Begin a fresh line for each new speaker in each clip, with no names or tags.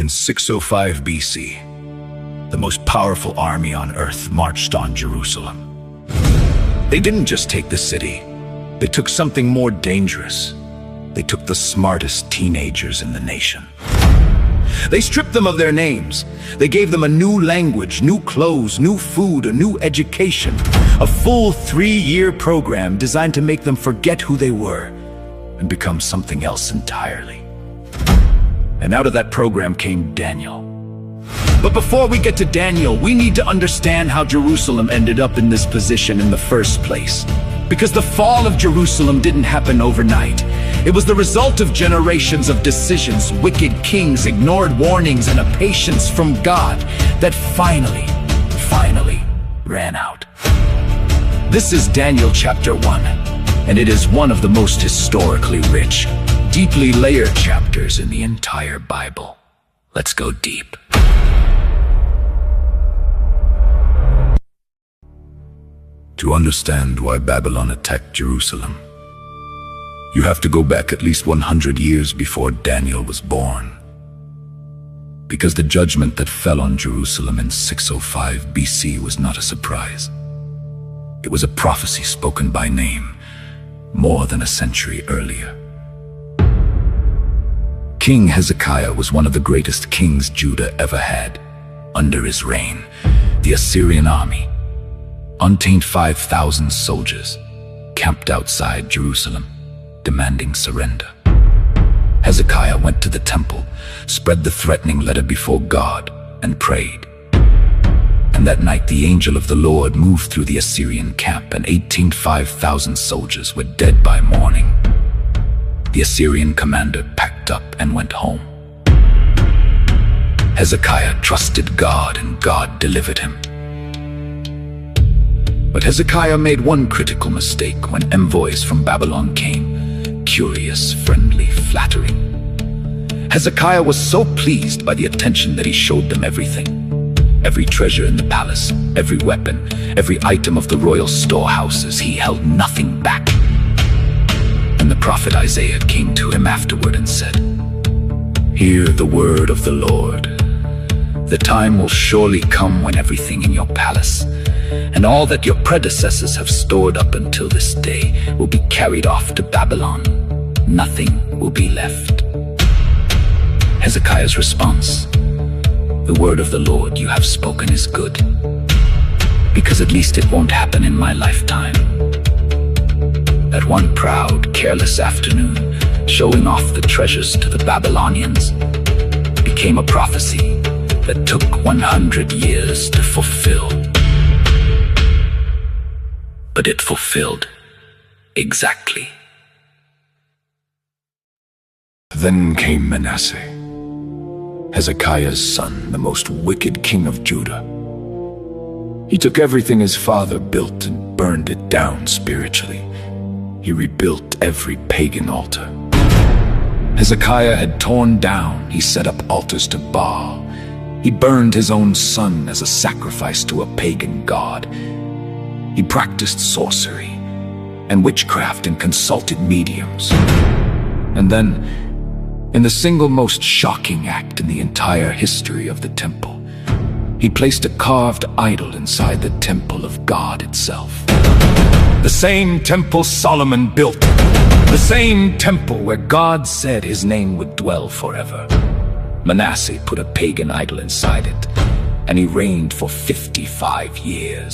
In 605 BC, the most powerful army on earth marched on Jerusalem. They didn't just take the city, they took something more dangerous. They took the smartest teenagers in the nation. They stripped them of their names. They gave them a new language, new clothes, new food, a new education. A full 3-year program designed to make them forget who they were and become something else entirely. And out of that program came Daniel. But before we get to Daniel, we need to understand how Jerusalem ended up in this position in the first place. Because the fall of Jerusalem didn't happen overnight. It was the result of generations of decisions, wicked kings, ignored warnings, and a patience from God that finally ran out. This is Daniel chapter 1, and it is one of the most historically rich, deeply layered chapters in the entire Bible. Let's go deep. To understand why Babylon attacked Jerusalem, you have to go back at least 100 years before Daniel was born. Because the judgment that fell on Jerusalem in 605 BC was not a surprise. It was a prophecy spoken by name more than a century earlier. King Hezekiah was one of the greatest kings Judah ever had. Under his reign, the Assyrian army, untamed 5,000 soldiers, camped outside Jerusalem, demanding surrender. Hezekiah went to the temple, spread the threatening letter before God, and prayed. And that night the angel of the Lord moved through the Assyrian camp, and 5,000 soldiers were dead by morning. The Assyrian commander packed up and went home. Hezekiah trusted God, and God delivered him. But Hezekiah made one critical mistake when envoys from Babylon came, curious, friendly, flattering. Hezekiah was so pleased by the attention that he showed them everything. Every treasure in the palace, every weapon, every item of the royal storehouses. He held nothing back. And the prophet Isaiah came to him afterward and said, "Hear the word of the Lord. The time will surely come when everything in your palace and all that your predecessors have stored up until this day will be carried off to Babylon. Nothing will be left." Hezekiah's response: "The word of the Lord you have spoken is good, because at least it won't happen in my lifetime." That one proud, careless afternoon, showing off the treasures to the Babylonians, became a prophecy that took 100 years to fulfill. But it fulfilled exactly. Then came Manasseh, Hezekiah's son, the most wicked king of Judah. He took everything his father built and burned it down spiritually. He rebuilt every pagan altar. Hezekiah had torn down, he set up altars to Baal. He burned his own son as a sacrifice to a pagan god. He practiced sorcery and witchcraft and consulted mediums. And then, in the single most shocking act in the entire history of the temple, he placed a carved idol inside the temple of God itself. The same temple Solomon built, the same temple where God said his name would dwell forever. Manasseh put a pagan idol inside it, and he reigned for 55 years.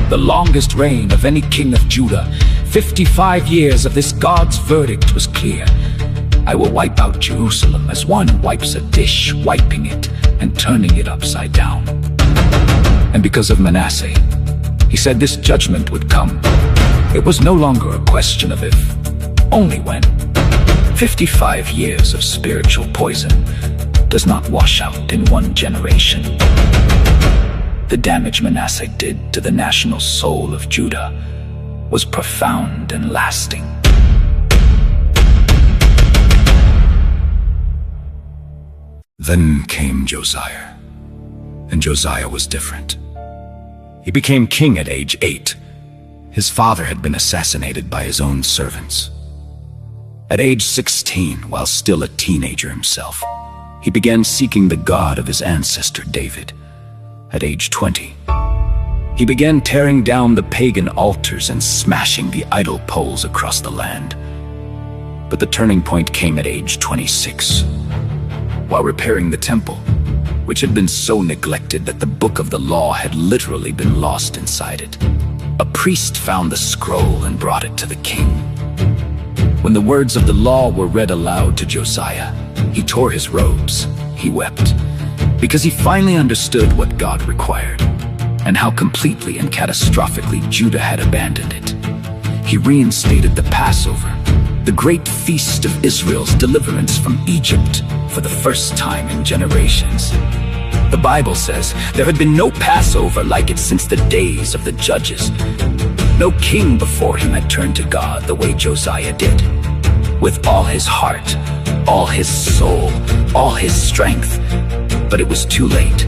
The longest reign of any king of Judah. 55 years of this. God's verdict was clear. "I will wipe out Jerusalem as one wipes a dish, wiping it and turning it upside down." And because of Manasseh, he said this judgment would come. It was no longer a question of if, only when. 55 years of spiritual poison does not wash out in one generation. The damage Manasseh did to the national soul of Judah was profound and lasting. Then came Josiah, and Josiah was different. He became king at age 8. His father had been assassinated by his own servants. At age 16, while still a teenager himself, he began seeking the God of his ancestor David. At age 20, he began tearing down the pagan altars and smashing the idol poles across the land. But the turning point came at age 26. While repairing the temple, which had been so neglected that the book of the law had literally been lost inside it, a priest found the scroll and brought it to the king. When the words of the law were read aloud to Josiah, he tore his robes. He wept, because he finally understood what God required, and how completely and catastrophically Judah had abandoned it. He reinstated the Passover, the great feast of Israel's deliverance from Egypt, for the first time in generations. The Bible says there had been no Passover like it since the days of the judges. No king before him had turned to God the way Josiah did, with all his heart, all his soul, all his strength. But it was too late.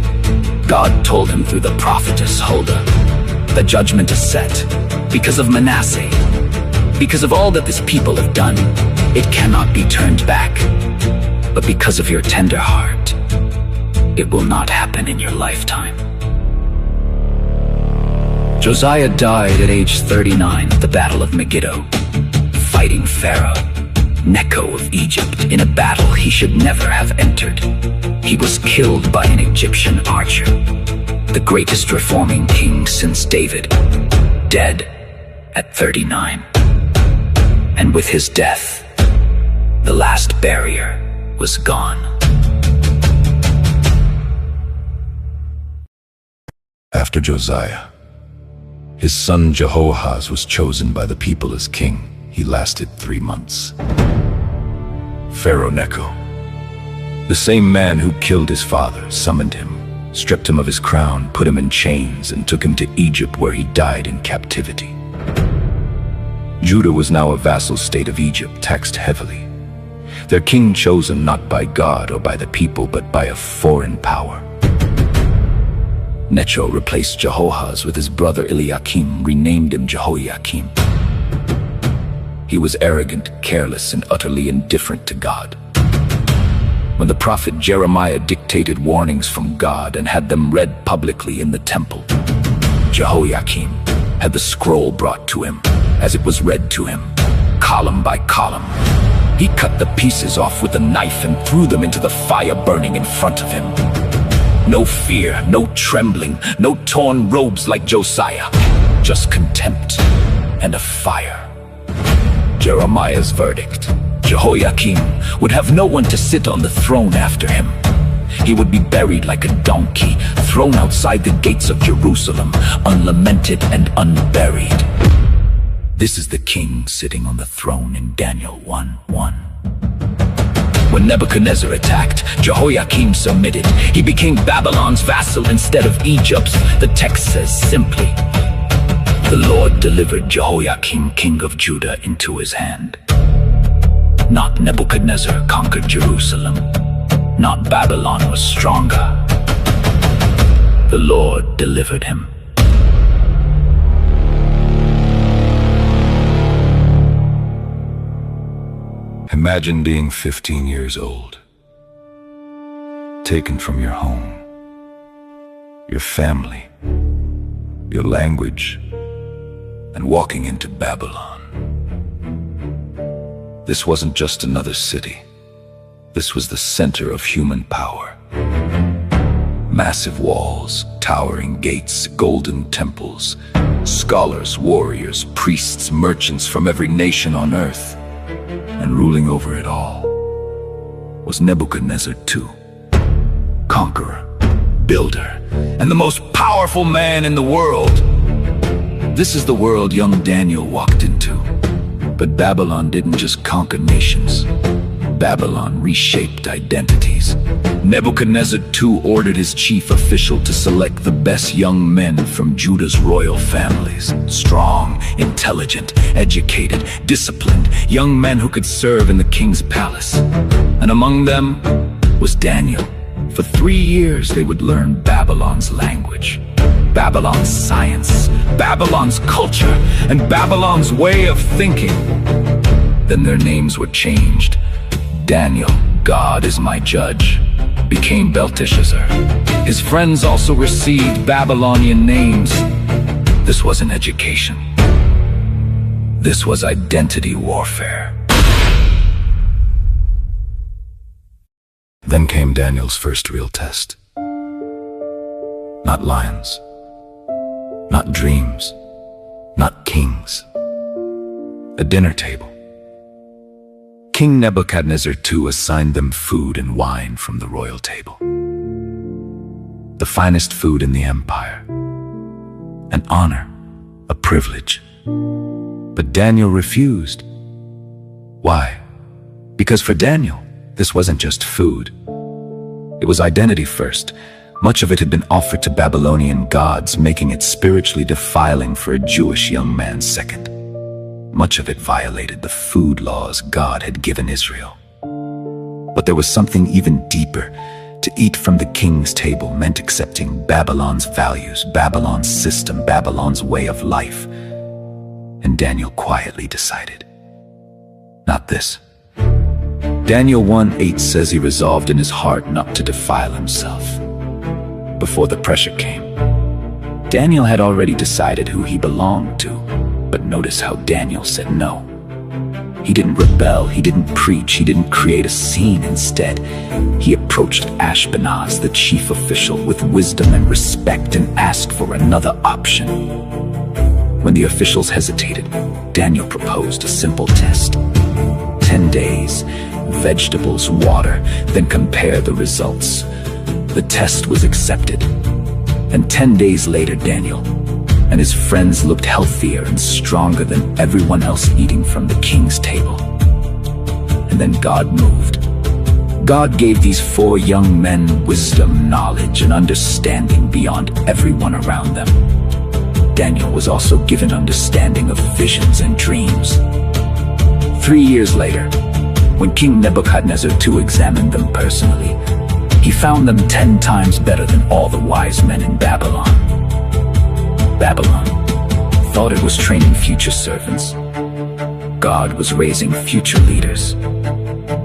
God told him through the prophetess Huldah, the judgment is set because of Manasseh. Because of all that this people have done, it cannot be turned back. But because of your tender heart, it will not happen in your lifetime. Josiah died at age 39 at the Battle of Megiddo, fighting Pharaoh Necho of Egypt in a battle he should never have entered. He was killed by an Egyptian archer, the greatest reforming king since David, dead at 39. And with his death, the last barrier was gone.
After Josiah, his son Jehoahaz was chosen by the people as king. He lasted 3 months. Pharaoh Necho, the same man who killed his father, summoned him, stripped him of his crown, put him in chains, and took him to Egypt, where he died in captivity. Judah was now a vassal state of Egypt, taxed heavily. Their king chosen not by God or by the people, but by a foreign power. Necho replaced Jehoahaz with his brother Eliakim, renamed him Jehoiakim. He was arrogant, careless, and utterly indifferent to God. When the prophet Jeremiah dictated warnings from God and had them read publicly in the temple, Jehoiakim had the scroll brought to him as it was read to him, column by column. He cut the pieces off with a knife and threw them into the fire burning in front of him. No fear, no trembling, no torn robes like Josiah, just contempt and a fire. Jeremiah's verdict: Jehoiakim would have no one to sit on the throne after him. He would be buried like a donkey, thrown outside the gates of Jerusalem, unlamented and unburied. This is the king sitting on the throne in Daniel 1:1. When Nebuchadnezzar attacked, Jehoiakim submitted. He became Babylon's vassal instead of Egypt's. The text says simply, the Lord delivered Jehoiakim, king of Judah, into his hand. Not Nebuchadnezzar conquered Jerusalem. Not Babylon was stronger. The Lord delivered him. Imagine being 15 years old, taken from your home, your family, your language, and walking into Babylon. This wasn't just another city. This was the center of human power. Massive walls, towering gates, golden temples, scholars, warriors, priests, merchants from every nation on earth. And ruling over it all was Nebuchadnezzar II, conqueror, builder, and the most powerful man in the world. This is the world young Daniel walked into. But Babylon didn't just conquer nations. Babylon reshaped identities. Nebuchadnezzar II ordered his chief official to select the best young men from Judah's royal families. Strong, intelligent, educated, disciplined, young men who could serve in the king's palace. And among them was Daniel. For 3 years they would learn Babylon's language, Babylon's science, Babylon's culture, and Babylon's way of thinking. Then their names were changed. Daniel, God is my judge. became Belteshazzar. His friends also received Babylonian names. This wasn't education. This was identity warfare.
Then came Daniel's first real test. Not lions, not dreams, not kings. A dinner table. King Nebuchadnezzar II assigned them food and wine from the royal table. The finest food in the empire. An honor, a privilege. But Daniel refused. Why? Because for Daniel, this wasn't just food. It was identity first. Much of it had been offered to Babylonian gods, making it spiritually defiling for a Jewish young man second. Much of it violated the food laws God had given Israel. But there was something even deeper. To eat from the king's table meant accepting Babylon's values, Babylon's system, Babylon's way of life. And Daniel quietly decided, not this. Daniel 1:8 says he resolved in his heart not to defile himself. Before the pressure came, Daniel had already decided who he belonged to. But notice how Daniel said no. He didn't rebel, he didn't preach, he didn't create a scene. Instead, he approached Ashpenaz, the chief official, with wisdom and respect and asked for another option. When the officials hesitated, Daniel proposed a simple test. 10 days, vegetables, water, then compare the results. The test was accepted. And 10 days later, Daniel and his friends looked healthier and stronger than everyone else eating from the king's table. And then God moved. God gave these 4 young men wisdom, knowledge, and understanding beyond everyone around them. Daniel was also given understanding of visions and dreams. 3 years later, when King Nebuchadnezzar II examined them personally, he found them 10 times better than all the wise men in Babylon. Babylon thought it was training future servants. God was raising future leaders.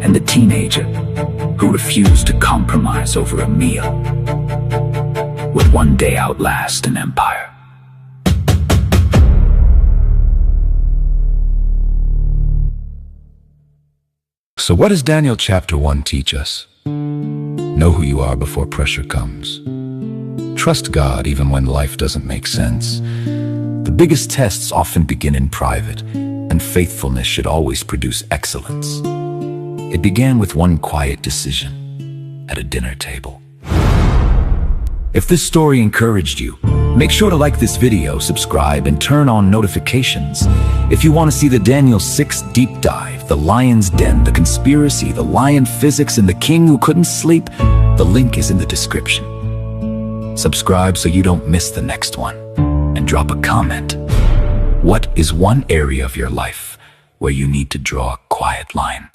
And the teenager who refused to compromise over a meal would one day outlast an empire. So what does Daniel chapter 1 teach us? Know who you are before pressure comes. Trust God even when life doesn't make sense. The biggest tests often begin in private, and faithfulness should always produce excellence. It began with one quiet decision at a dinner table. If this story encouraged you, make sure to like this video, subscribe, and turn on notifications. If you want to see the Daniel 6 deep dive, the lion's den, the conspiracy, the lion physics, and the king who couldn't sleep, the link is in the description. Subscribe so you don't miss the next one, and drop a comment. What is one area of your life where you need to draw a quiet line?